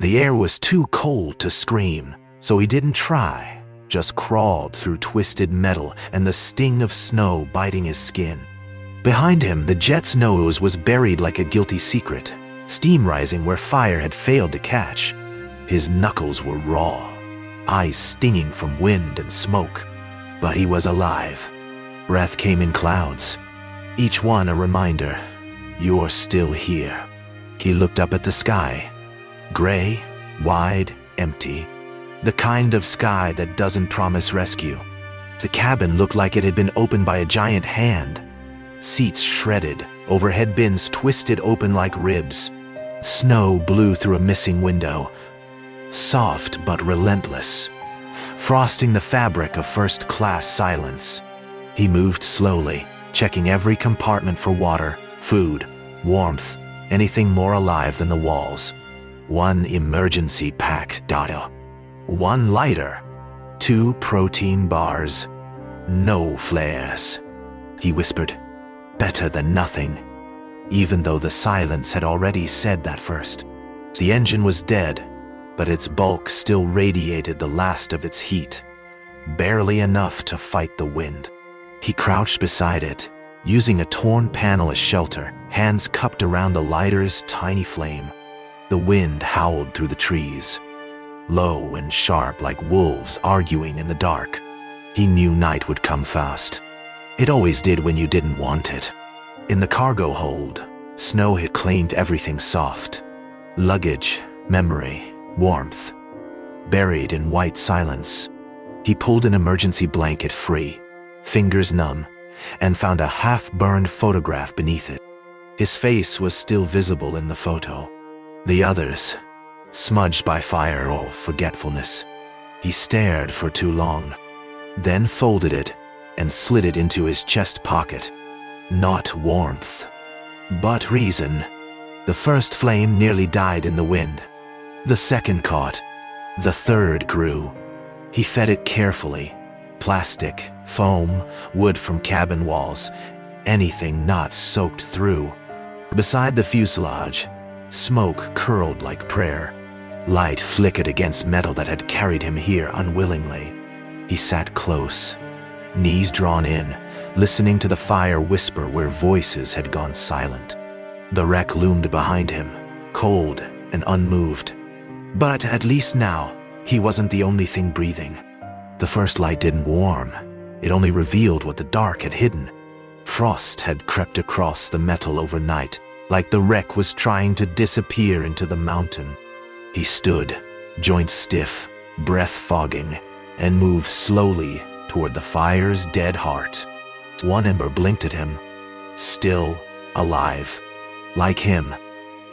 The air was too cold to scream, so he didn't try, just crawled through twisted metal and the sting of snow biting his skin. Behind him, the jet's nose was buried like a guilty secret, steam rising where fire had failed to catch. His knuckles were raw, eyes stinging from wind and smoke. But he was alive. Breath came in clouds, each one a reminder, you're still here. He looked up at the sky, gray, wide, empty, the kind of sky that doesn't promise rescue. The cabin looked like it had been opened by a giant hand. Seats shredded, overhead bins twisted open like ribs. Snow blew through a missing window, soft but relentless, frosting the fabric of first-class silence. He moved slowly, checking every compartment for water, food, warmth, anything more alive than the walls. One emergency pack, Dada. One lighter. 2 protein bars. No flares. He whispered, better than nothing, even though the silence had already said that first. The engine was dead, but its bulk still radiated the last of its heat, barely enough to fight the wind. He crouched beside it, using a torn panel as shelter, hands cupped around the lighter's tiny flame. The wind howled through the trees, low and sharp like wolves arguing in the dark. He knew night would come fast. It always did when you didn't want it. In the cargo hold, snow had claimed everything soft. Luggage, memory, warmth. Buried in white silence, he pulled an emergency blanket free, fingers numb, and found a half-burned photograph beneath it. His face was still visible in the photo. The others, smudged by fire or forgetfulness. He stared for too long, then folded it and slid it into his chest pocket. Not warmth, but reason. The first flame nearly died in the wind. The second caught. The third grew. He fed it carefully. Plastic, foam, wood from cabin walls, anything not soaked through. Beside the fuselage, smoke curled like prayer. Light flickered against metal that had carried him here unwillingly. He sat close, knees drawn in, listening to the fire whisper where voices had gone silent. The wreck loomed behind him, cold and unmoved. But at least now, he wasn't the only thing breathing. The first light didn't warm. It only revealed what the dark had hidden. Frost had crept across the metal overnight, like the wreck was trying to disappear into the mountain. He stood, joints stiff, breath fogging, and moved slowly toward the fire's dead heart. One ember blinked at him, still alive. Like him,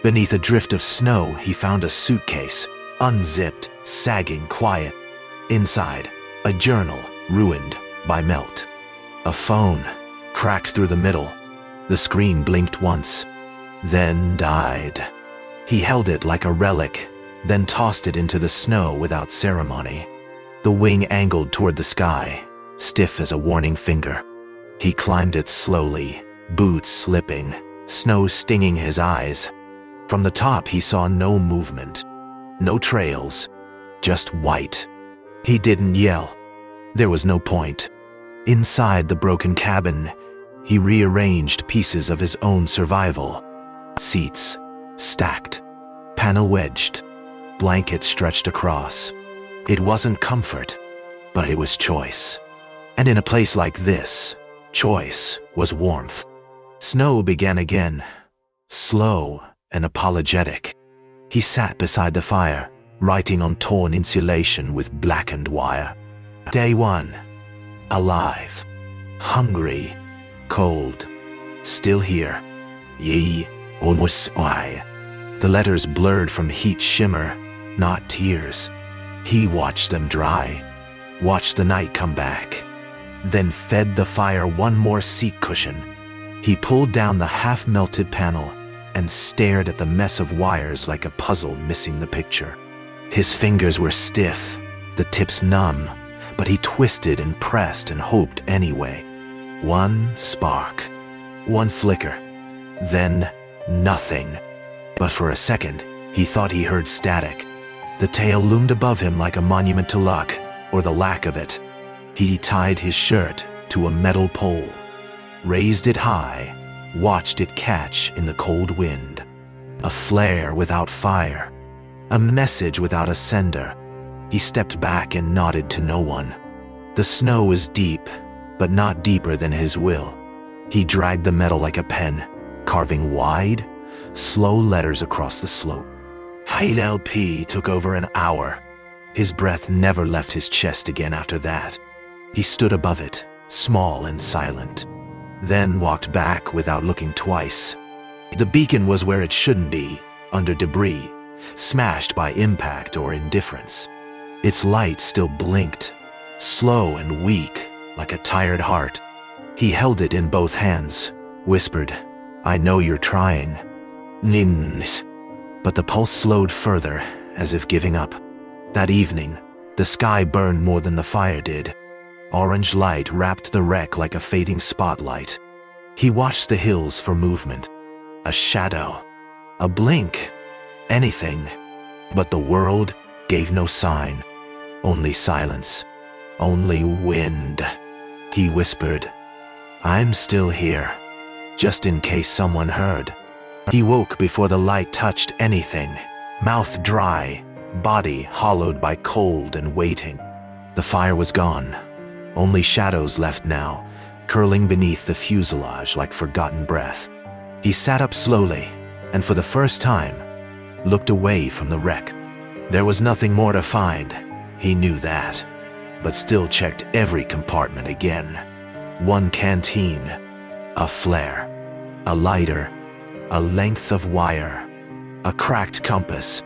beneath a drift of snow, he found a suitcase, unzipped, sagging quiet. Inside, a journal ruined by melt. A phone cracked through the middle. The screen blinked once, then died. He held it like a relic, then tossed it into the snow without ceremony. The wing angled toward the sky, stiff as a warning finger. He climbed it slowly, boots slipping, snow stinging his eyes. From the top he saw no movement, no trails, just white. He didn't yell. There was no point. Inside the broken cabin, he rearranged pieces of his own survival. Seats, stacked, panel wedged, blankets stretched across. It wasn't comfort, but it was choice. And in a place like this, choice was warmth. Snow began again, slow and apologetic. He sat beside the fire, writing on torn insulation with blackened wire. Day 1. Alive. Hungry. Cold. Still here. Ye almost I. The letters blurred from heat shimmer, not tears. He watched them dry, watched the night come back, then fed the fire one more seat cushion. He pulled down the half-melted panel and stared at the mess of wires like a puzzle missing the picture. His fingers were stiff, the tips numb, but he twisted and pressed and hoped anyway. One spark, one flicker, then nothing. But for a second, he thought he heard static, The tail loomed above him like a monument to luck, or the lack of it. He tied his shirt to a metal pole, raised it high, watched it catch in the cold wind. A flare without fire, a message without a sender. He stepped back and nodded to no one. The snow was deep, but not deeper than his will. He dragged the metal like a pen, carving wide, slow letters across the slope. LP took over an hour. His breath never left his chest again after that. He stood above it, small and silent, then walked back without looking twice. The beacon was where it shouldn't be, under debris, smashed by impact or indifference. Its light still blinked, slow and weak, like a tired heart. He held it in both hands, whispered, "I know you're trying." Nins. But the pulse slowed further, as if giving up. That evening, the sky burned more than the fire did. Orange light wrapped the wreck like a fading spotlight. He watched the hills for movement. A shadow, a blink, anything. But the world gave no sign. Only silence. Only wind. He whispered, "I'm still here," just in case someone heard. He woke before the light touched anything, mouth dry, body hollowed by cold and waiting. The fire was gone. Only shadows left now, curling beneath the fuselage like forgotten breath. He sat up slowly, and for the first time, looked away from the wreck. There was nothing more to find, he knew that, but still checked every compartment again. One canteen, a flare, a lighter, a length of wire, a cracked compass.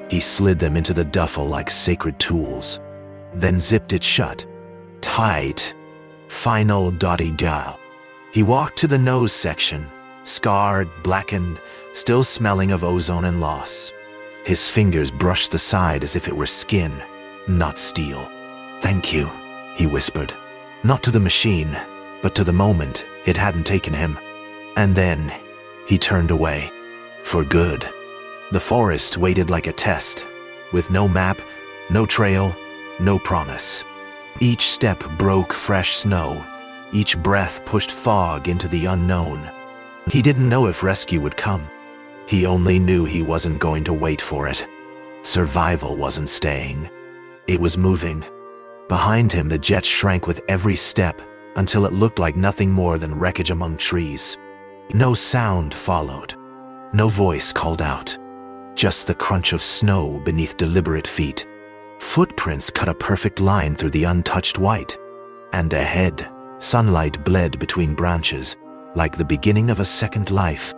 He slid them into the duffel like sacred tools, then zipped it shut. Tight. Final dotty dial. He walked to the nose section, scarred, blackened, still smelling of ozone and loss. His fingers brushed the side as if it were skin, not steel. "Thank you," he whispered. Not to the machine, but to the moment it hadn't taken him. And then he turned away. For good. The forest waited like a test, with no map, no trail, no promise. Each step broke fresh snow. Each breath pushed fog into the unknown. He didn't know if rescue would come. He only knew he wasn't going to wait for it. Survival wasn't staying. It was moving. Behind him, the jet shrank with every step until it looked like nothing more than wreckage among trees. No sound followed. No voice called out. Just the crunch of snow beneath deliberate feet. Footprints cut a perfect line through the untouched white. And ahead, sunlight bled between branches, like the beginning of a second life.